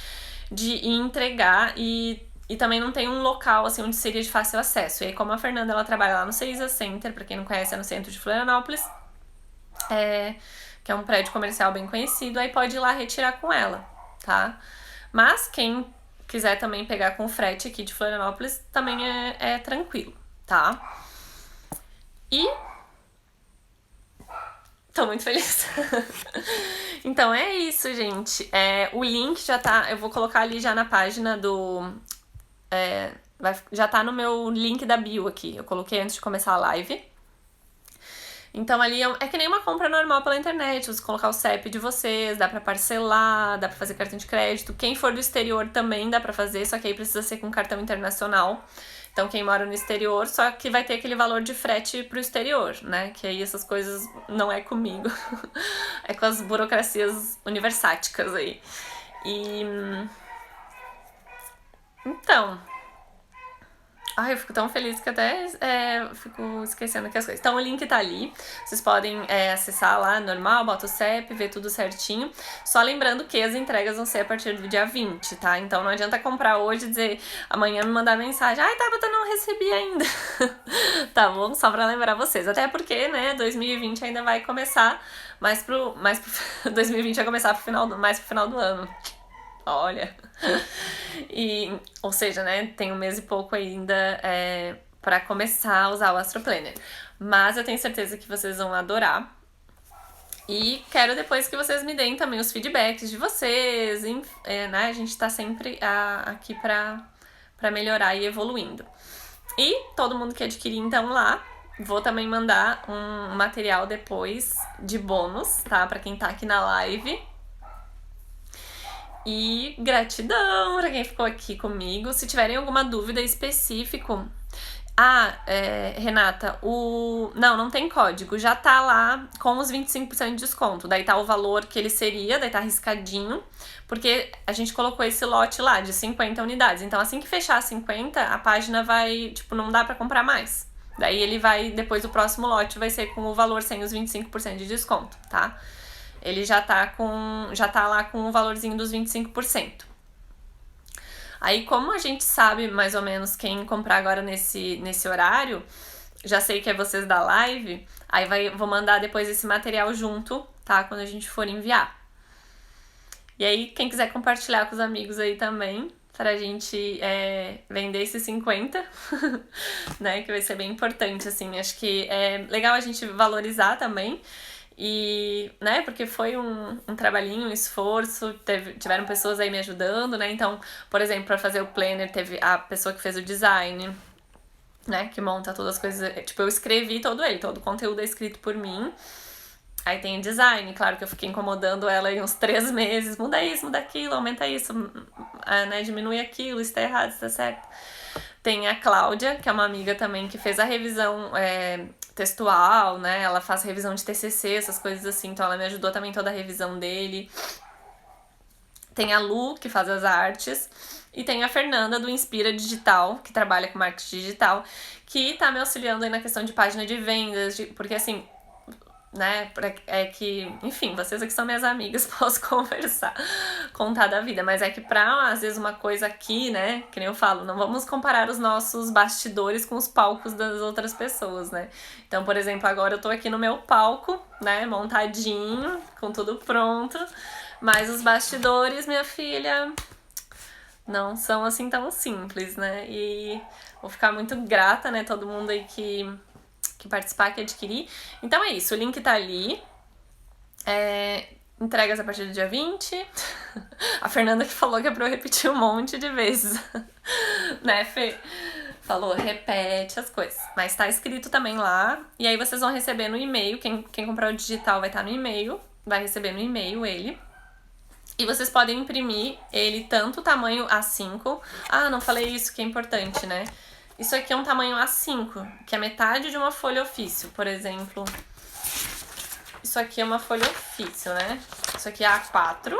de ir entregar e também não tem um local, assim, onde seria de fácil acesso. E aí, como a Fernanda, ela trabalha lá no Ceisa Center, pra quem não conhece, é no centro de Florianópolis, que é um prédio comercial bem conhecido, aí pode ir lá retirar com ela, tá? Mas quem quiser também pegar com frete aqui de Florianópolis, também é tranquilo, tá? E tô muito feliz. Então é isso, gente. O link já tá... Eu vou colocar ali já na página do... já tá no meu link da bio aqui. Eu coloquei antes de começar a live. Então ali é que nem uma compra normal pela internet. Você colocar o CEP de vocês, dá pra parcelar, dá pra fazer cartão de crédito. Quem for do exterior também dá pra fazer, só que aí precisa ser com cartão internacional. Então quem mora no exterior, só que vai ter aquele valor de frete pro exterior, né? Que aí essas coisas não é comigo, é com as burocracias universitáticas aí. E então, ai, eu fico tão feliz que até fico esquecendo que as coisas. Então o link tá ali. Vocês podem acessar lá, normal, bota o CEP, ver tudo certinho. Só lembrando que as entregas vão ser a partir do dia 20, tá? Então não adianta comprar hoje e dizer amanhã me mandar mensagem. Ai, Tabata, não recebi ainda. Tá bom? Só pra lembrar vocês. Até porque, né, 2020 ainda vai começar mais pro 2020 vai começar mais pro final do ano. Olha. Ou seja, né, tem um mês e pouco ainda pra começar a usar o Astro Planner. Mas eu tenho certeza que vocês vão adorar. E quero depois que vocês me deem também os feedbacks de vocês, né? A gente tá sempre aqui pra melhorar e evoluindo. E todo mundo que adquirir então lá, vou também mandar um material depois de bônus, tá? Pra quem tá aqui na live. E gratidão pra quem ficou aqui comigo. Se tiverem alguma dúvida específica. Renata, não tem código. Já tá lá com os 25% de desconto. Daí tá o valor que ele seria, daí tá riscadinho. Porque a gente colocou esse lote lá de 50 unidades. Então assim que fechar 50, a página vai, não dá pra comprar mais. Daí ele vai, depois o próximo lote vai ser com o valor sem os 25% de desconto, tá? Ele já tá lá com o valorzinho dos 25%. Aí, como a gente sabe mais ou menos quem comprar agora nesse horário, já sei que é vocês da live, aí vou mandar depois esse material junto, tá? Quando a gente for enviar. E aí, quem quiser compartilhar com os amigos aí também, pra gente vender esses 50, né? Que vai ser bem importante, assim. Acho que é legal a gente valorizar também. E, né, porque foi um trabalhinho, um esforço, tiveram pessoas aí me ajudando, né, então, por exemplo, para fazer o planner, teve a pessoa que fez o design, né, que monta todas as coisas, eu escrevi todo o conteúdo é escrito por mim, aí tem o design, claro que eu fiquei incomodando ela em uns 3 meses, muda isso, muda aquilo, aumenta isso, né, diminui aquilo, isso tá errado, isso tá certo. Tem a Cláudia, que é uma amiga também, que fez a revisão textual, né? Ela faz revisão de TCC, essas coisas assim. Então ela me ajudou também toda a revisão dele. Tem a Lu, que faz as artes. E tem a Fernanda, do Inspira Digital, que trabalha com marketing digital, que tá me auxiliando aí na questão de página de vendas. Porque assim, né, enfim, vocês aqui são minhas amigas, posso contar da vida, mas é que às vezes uma coisa aqui, né, que nem eu falo, não vamos comparar os nossos bastidores com os palcos das outras pessoas, né, então, por exemplo, agora eu tô aqui no meu palco, né, montadinho, com tudo pronto, mas os bastidores, minha filha, não são assim tão simples, né, e vou ficar muito grata, né, todo mundo aí que participar, que adquirir. Então é isso, o link tá ali. Entregas a partir do dia 20. A Fernanda que falou que é pra eu repetir um monte de vezes. Né, Fê? Falou, repete as coisas. Mas tá escrito também lá. E aí vocês vão receber no e-mail. Quem comprar o digital vai estar no e-mail. Vai receber no e-mail ele. E vocês podem imprimir ele tanto tamanho A5. Não falei isso que é importante, né? Isso aqui é um tamanho A5, que é metade de uma folha ofício, por exemplo. Isso aqui é uma folha ofício, né? Isso aqui é A4.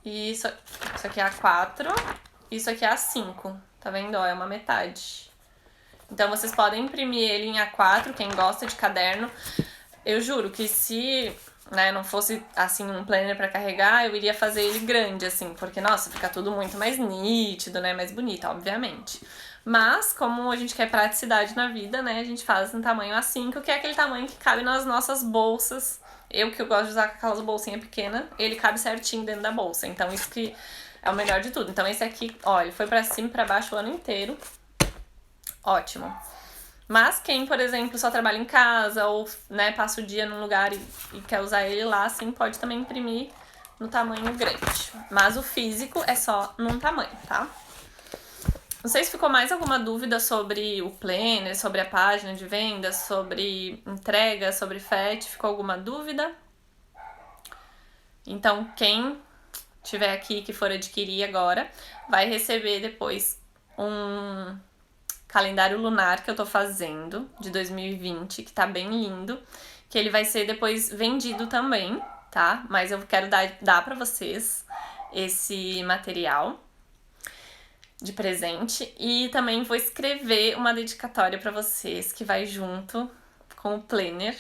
E isso aqui é A4. E isso aqui é A5. Tá vendo? Ó, é uma metade. Então, vocês podem imprimir ele em A4, quem gosta de caderno. Eu juro que se, né, não fosse, assim, um planner pra carregar, eu iria fazer ele grande, assim. Porque, nossa, fica tudo muito mais nítido, né? Mais bonito, obviamente. Mas, como a gente quer praticidade na vida, né, a gente faz um tamanho A5, que é aquele tamanho que cabe nas nossas bolsas. Eu gosto de usar aquelas bolsinhas pequenas, ele cabe certinho dentro da bolsa. Então, isso que é o melhor de tudo. Então, esse aqui, ó, ele foi pra cima e pra baixo o ano inteiro. Ótimo. Mas quem, por exemplo, só trabalha em casa ou, né, passa o dia num lugar e quer usar ele lá, assim, pode também imprimir no tamanho grande. Mas o físico é só num tamanho, tá? Não sei se ficou mais alguma dúvida sobre o planner, sobre a página de vendas, sobre entrega, sobre frete. Ficou alguma dúvida? Então, quem tiver aqui que for adquirir agora, vai receber depois um calendário lunar que eu tô fazendo, de 2020, que tá bem lindo, que ele vai ser depois vendido também, tá? Mas eu quero dar pra vocês esse material de presente e também vou escrever uma dedicatória pra vocês que vai junto com o planner,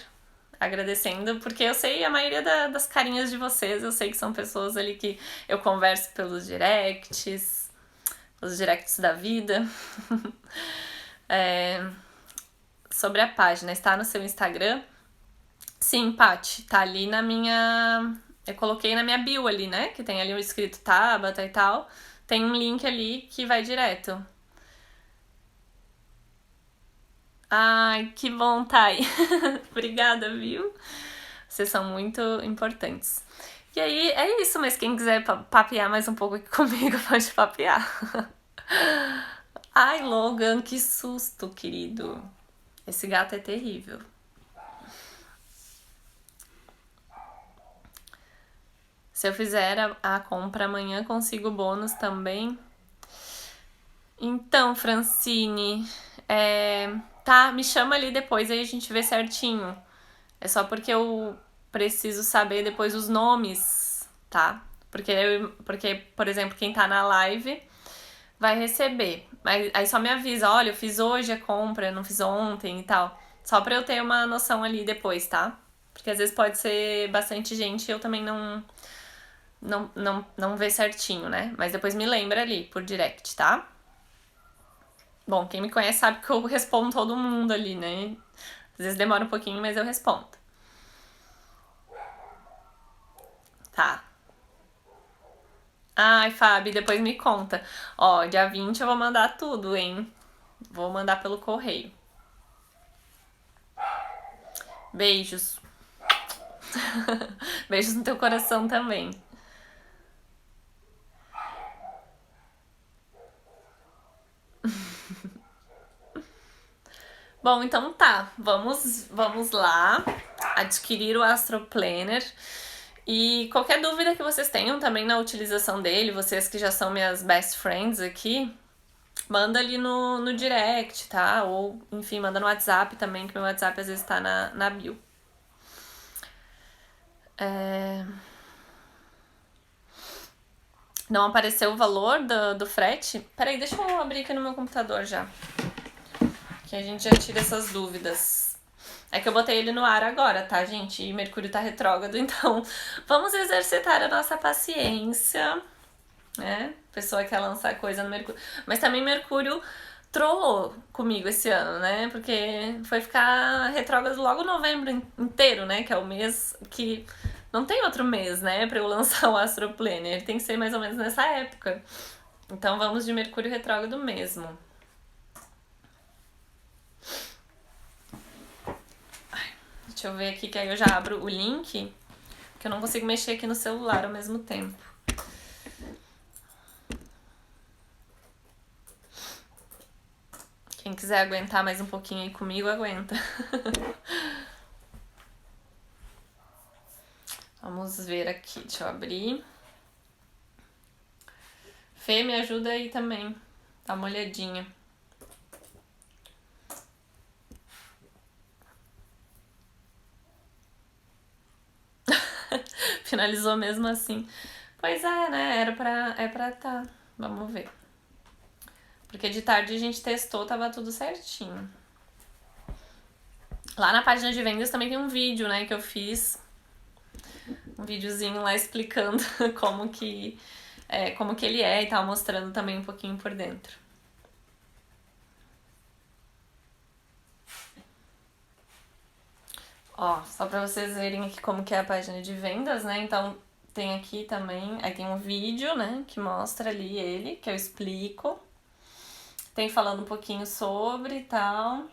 agradecendo, porque eu sei a maioria das carinhas de vocês, eu sei que são pessoas ali que eu converso pelos directs, os directs da vida. Sobre a página, está no seu Instagram? Sim, Paty, tá ali na minha... Eu coloquei na minha bio ali, né? Que tem ali o escrito Tabata e tal. Tem um link ali que vai direto. Ai, que bom, Thay. Obrigada, viu? Vocês são muito importantes. E aí, é isso, mas quem quiser papear mais um pouco aqui comigo, pode papear. Ai, Logan, que susto, querido. Esse gato é terrível. Se eu fizer a compra amanhã, consigo bônus também. Então, Francine, tá, me chama ali depois, aí a gente vê certinho. É só porque eu preciso saber depois os nomes, tá? Porque, por exemplo, quem tá na live vai receber. Mas aí só me avisa, olha, eu fiz hoje a compra, eu não fiz ontem e tal. Só pra eu ter uma noção ali depois, tá? Porque às vezes pode ser bastante gente e eu também não ver certinho, né? Mas depois me lembra ali por direct, tá? Bom, quem me conhece sabe que eu respondo todo mundo ali, né? Às vezes demora um pouquinho, mas eu respondo. Tá. Ai, Fábio, depois me conta. Ó, dia 20 eu vou mandar tudo, hein? Vou mandar pelo correio. Beijos. Beijos no teu coração também. Bom, então tá. Vamos lá adquirir o Astro Planner. E qualquer dúvida que vocês tenham também na utilização dele, vocês que já são minhas best friends aqui, manda ali no direct, tá? Ou, enfim, manda no WhatsApp também, que meu WhatsApp às vezes tá na bio. Não apareceu o valor do frete? Peraí, deixa eu abrir aqui no meu computador já. Que a gente já tira essas dúvidas. É que eu botei ele no ar agora, tá, gente? E Mercúrio tá retrógrado, então vamos exercitar a nossa paciência, né? A pessoa quer lançar coisa no Mercúrio. Mas também Mercúrio trollou comigo esse ano, né? Porque foi ficar retrógrado logo novembro inteiro, né? Que é o mês que não tem outro mês, né? Pra eu lançar o Astro Planner. Tem que ser mais ou menos nessa época. Então vamos de Mercúrio retrógrado mesmo. Deixa eu ver aqui que aí eu já abro o link, que eu não consigo mexer aqui no celular ao mesmo tempo. Quem quiser aguentar mais um pouquinho aí comigo, aguenta. Vamos ver aqui, deixa eu abrir. Fê, me ajuda aí também. Dá uma olhadinha. Finalizou mesmo assim. Pois é, né? É pra tá. Vamos ver. Porque de tarde a gente testou, tava tudo certinho. Lá na página de vendas também tem um vídeo, né, que eu fiz. Um videozinho lá explicando como que ele é e tal, mostrando também um pouquinho por dentro. Ó, só pra vocês verem aqui como que é a página de vendas, né? Então, tem aqui também, aí tem um vídeo, né, que mostra ali ele, que eu explico. Tem falando um pouquinho sobre e tal.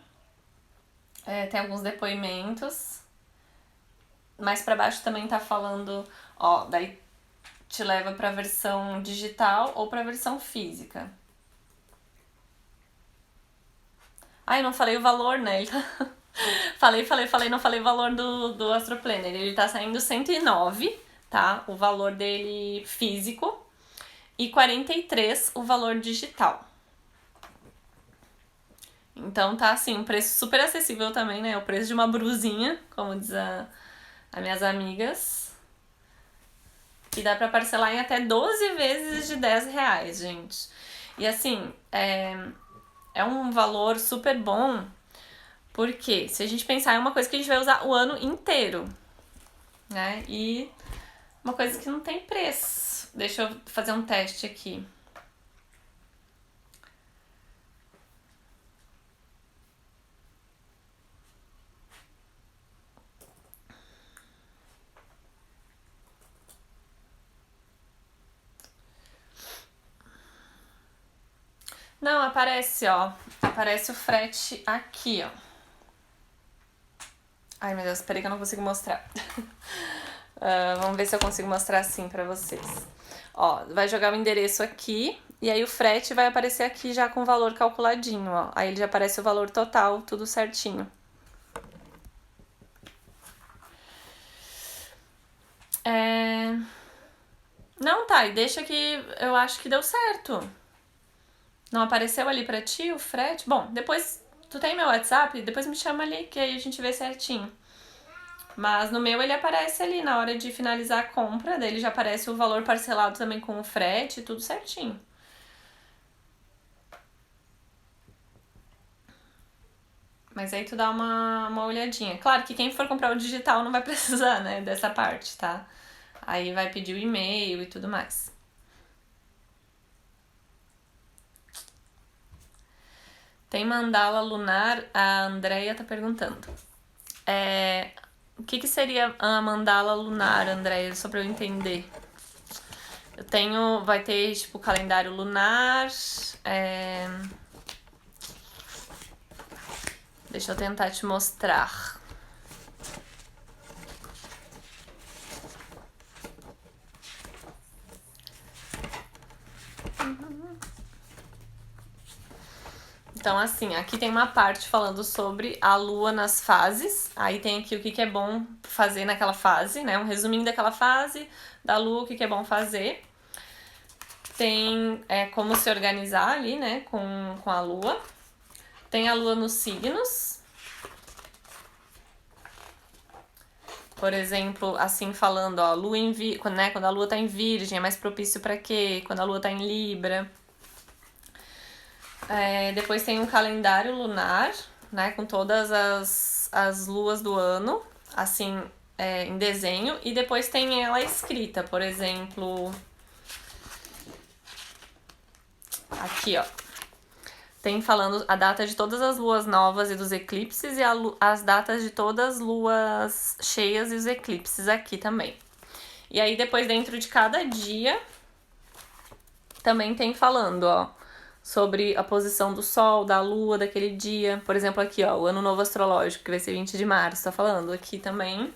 Tem alguns depoimentos. Mais pra baixo também tá falando, ó, daí te leva pra versão digital ou pra versão física. Ai, eu não falei o valor, né? Ele tá... falei, não falei o valor do Astro Planner. Ele tá saindo 109, tá? O valor dele físico. E 43 o valor digital. Então tá assim, um preço super acessível também, né? O preço de uma brusinha, como diz as minhas amigas. E dá pra parcelar em até 12 vezes de R$ 10, gente. E assim, é um valor super bom, porque se a gente pensar, é uma coisa que a gente vai usar o ano inteiro, né? E uma coisa que não tem preço. Deixa eu fazer um teste aqui. Não, aparece, ó. Aparece o frete aqui, ó. Ai, meu Deus, peraí que eu não consigo mostrar. Vamos ver se eu consigo mostrar assim pra vocês. Ó, vai jogar o endereço aqui e aí o frete vai aparecer aqui já com o valor calculadinho, ó. Aí ele já aparece o valor total, tudo certinho. Não, tá, e deixa que eu acho que deu certo. Não apareceu ali pra ti o frete? Bom, depois tu tem meu WhatsApp, depois me chama ali que aí a gente vê certinho. Mas no meu ele aparece ali na hora de finalizar a compra, daí ele já aparece o valor parcelado também com o frete, tudo certinho. Mas aí tu dá uma olhadinha. Claro que quem for comprar o digital não vai precisar, né, dessa parte, tá? Aí vai pedir o e-mail e tudo mais. Tem mandala lunar, a Andrea tá perguntando. O que seria a mandala lunar, Andrea? Só pra eu entender. Eu tenho. Vai ter, tipo, calendário lunar. Deixa eu tentar te mostrar. Então, assim, aqui tem uma parte falando sobre a lua nas fases. Aí tem aqui o que é bom fazer naquela fase, né? Um resuminho daquela fase, da lua, o que é bom fazer. Tem como se organizar ali, né? Com a lua. Tem a lua nos signos. Por exemplo, assim falando, ó, lua em né, quando a lua tá em Virgem, é mais propício para quê? Quando a lua tá em Libra. Depois tem um calendário lunar, né, com todas as luas do ano, assim, em desenho. E depois tem ela escrita, por exemplo, aqui, ó. Tem falando a data de todas as luas novas e dos eclipses e as datas de todas as luas cheias e os eclipses aqui também. E aí depois dentro de cada dia também tem falando, ó, sobre a posição do sol, da lua daquele dia. Por exemplo, aqui, ó, o ano novo astrológico, que vai ser 20 de março, tá falando aqui também.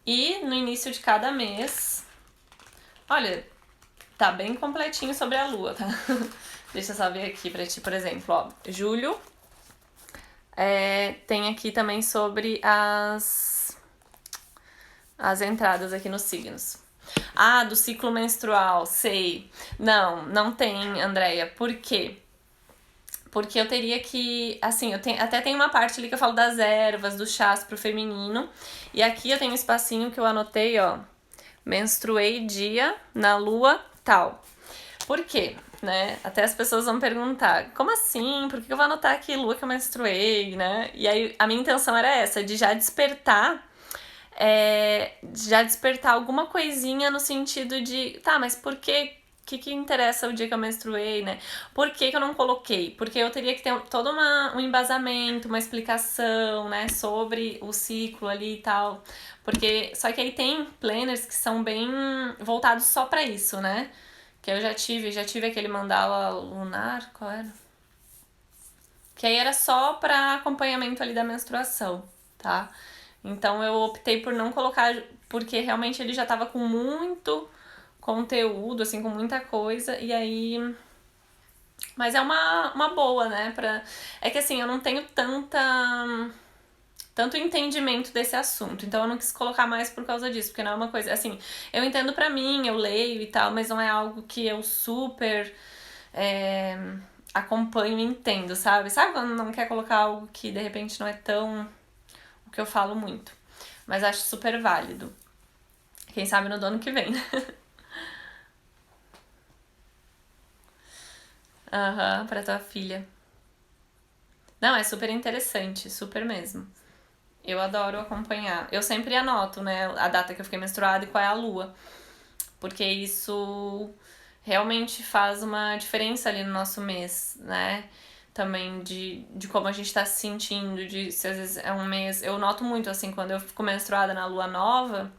E no início de cada mês, olha, tá bem completinho sobre a lua, tá? Deixa eu só ver aqui pra ti, por exemplo, ó, julho. Tem aqui também sobre as entradas aqui nos signos. Ah, do ciclo menstrual, sei. Não tem, Andréia. Por quê? Porque eu teria que, assim, até tem uma parte ali que eu falo das ervas, dos chás pro feminino. E aqui eu tenho um espacinho que eu anotei, ó. Menstruei dia na lua tal. Por quê? Né? Até as pessoas vão perguntar, como assim? Por que eu vou anotar aqui lua que eu menstruei, né? E aí a minha intenção era essa, de já despertar alguma coisinha no sentido de, tá, mas por que interessa o dia que eu menstruei, né? Por que eu não coloquei? Porque eu teria que ter todo um embasamento, uma explicação, né, sobre o ciclo ali e tal. Porque, só que aí tem planners que são bem voltados só pra isso, né? Que eu já tive aquele mandala lunar, qual era? Que aí era só pra acompanhamento ali da menstruação, tá? Então eu optei por não colocar, porque realmente ele já tava com muito conteúdo, assim, com muita coisa, e aí. Mas é uma boa, né? É que assim, eu não tenho tanto entendimento desse assunto, então eu não quis colocar mais por causa disso, porque não é uma coisa. Assim, eu entendo pra mim, eu leio e tal, mas não é algo que eu super. acompanho e entendo, sabe? Sabe quando não quer colocar algo que de repente não é tão o que eu falo muito. Mas acho super válido. Quem sabe no do ano que vem, né? Aham, pra tua filha. Não, é super interessante, super mesmo. Eu adoro acompanhar. Eu sempre anoto, né, a data que eu fiquei menstruada e qual é a lua. Porque isso realmente faz uma diferença ali no nosso mês, né? Também de como a gente tá se sentindo, de se às vezes é um mês. Eu noto muito assim, quando eu fico menstruada na lua nova,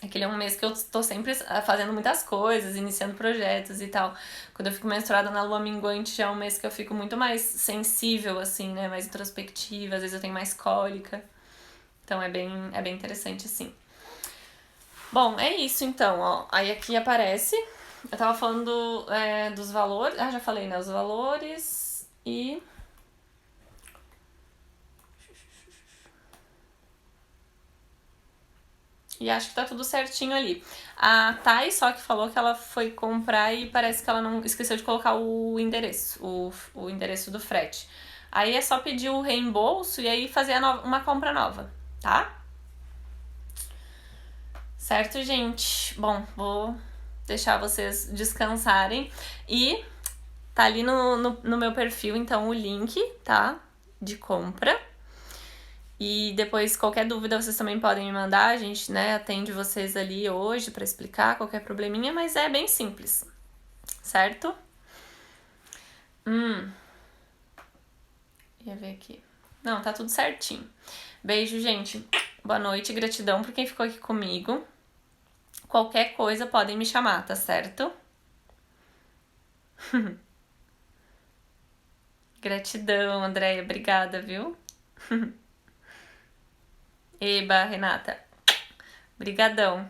aquele é um mês que eu tô sempre fazendo muitas coisas, iniciando projetos e tal. Quando eu fico menstruada na lua minguante, já é um mês que eu fico muito mais sensível, assim, né? Mais introspectiva, às vezes eu tenho mais cólica. Então é bem interessante, assim. Bom, é isso então, ó. Aí aqui aparece. Eu tava falando dos valores. Ah, já falei, né? Os valores e. E acho que tá tudo certinho ali. A Thay só que falou que ela foi comprar e parece que ela não esqueceu de colocar o endereço, o endereço do frete. Aí é só pedir o reembolso e aí fazer uma compra nova, tá? Certo, gente? Bom, vou deixar vocês descansarem. E tá ali no meu perfil, então, o link, tá? De compra. E depois, qualquer dúvida, vocês também podem me mandar. A gente, né, atende vocês ali hoje pra explicar qualquer probleminha, mas é bem simples, certo? Ia ver aqui. Não, tá tudo certinho. Beijo, gente. Boa noite, gratidão por quem ficou aqui comigo. Qualquer coisa podem me chamar, tá certo? Gratidão, Andréia. Obrigada, viu? Eba, Renata. Brigadão.